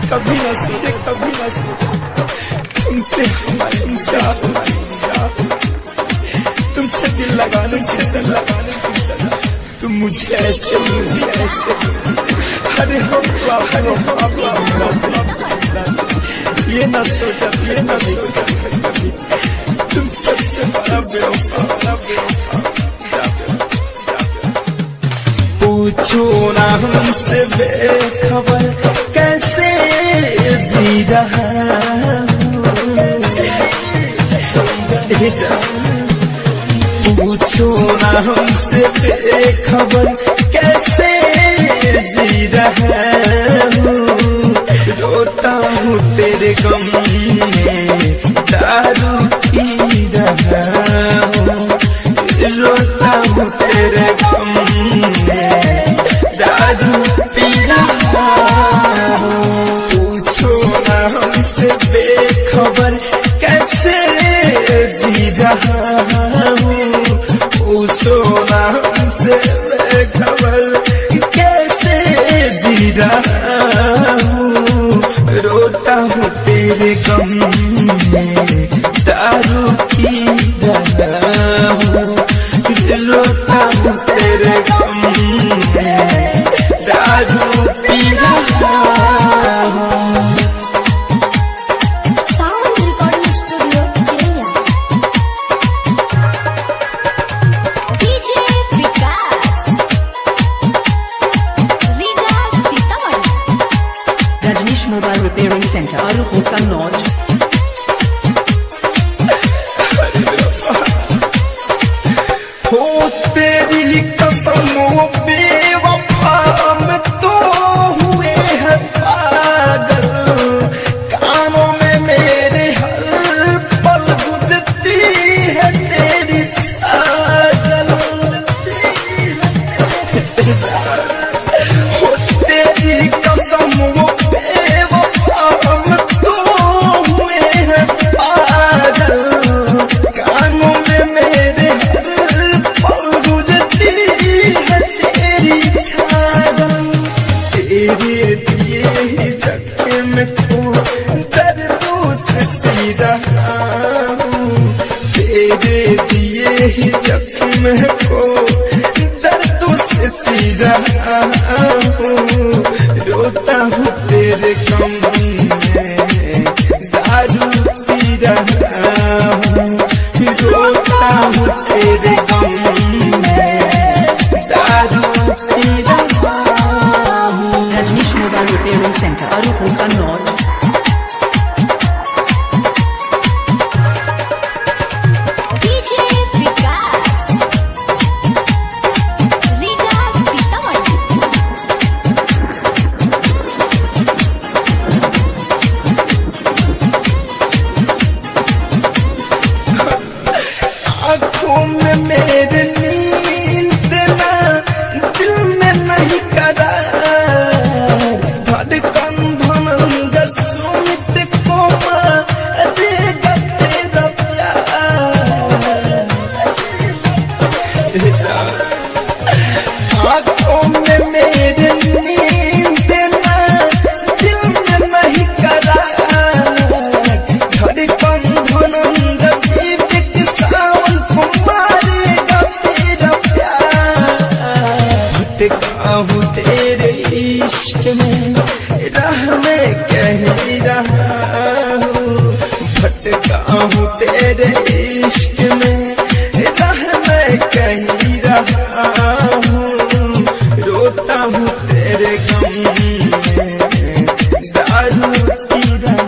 कभी न सोचा तुमसे हमारी तुमसे दिल लगाने की सलाह, तुम मुझे ऐसे अरे ये ना सोचा कभी तुम सबसे बड़ा बेवफा। पूछो ना हमसे बेखबर कैसे जी रहा हूँ, पूछो ना हमसे बेखबर कैसे जी रहा हूँ। रोता हूँ तेरे गम में दारू पी रहा हूँ, रोता हूँ तेरे गम में दारू पी रहा हूँ। पूछो ना हमसे बेखबर कैसे जी रहा हूँ, पूछो ना हमसे बेखबर कैसे जी रहा हूँ। रोता हूँ तेरे गम में दारू पी रहा हूँ, रोता हूँ तेरे गम में दारू पी रहा हूँ। Sound recording studio Chennai. DJ Vikas लीगा Sitamarhi. Rajnish mobile repairing centre और होटल नॉर्थ। हो तेरी कसम बेवफा में तो हुए हैं पागल, कानों में मेरे हर पल गुजरती है तेरी छागल। हो तेरी कसम बेवफा में तो हुए हैं पागल, कानों में मेरे तेरे दिए ही जख्म को दर्दों से सी रहा हूँ, तेरे दिए ही जख्म को दर्दों से सी रहा हूँ। रोता हूँ तेरे गम में दारू पी रहा हूँ, रोता हूँ तेरे गम में दारू पी रहा हूँ। रजनीश मोबाइल रिपेयरिंग सेंटर और होटल नॉर्थ। डीजे विकास लीगा सीतामढ़ी। आँखों में मेरे नींद ना, दिल में नहीं करार, धड़कन धनंजय सुमित को मारेगा तेरा प्यार। आँखों में मेरे नींद ना, दिल में नहीं करार, धड़कन धनंजय सावन को मारेगा तेरा प्यार। भटका हूँ तेरे इश्क में राह में कह रहा हूँ, भटका हूँ तेरे इश्क में राह में कह रहा हूँ। रोता हूँ तेरे गम में दारू पी रहा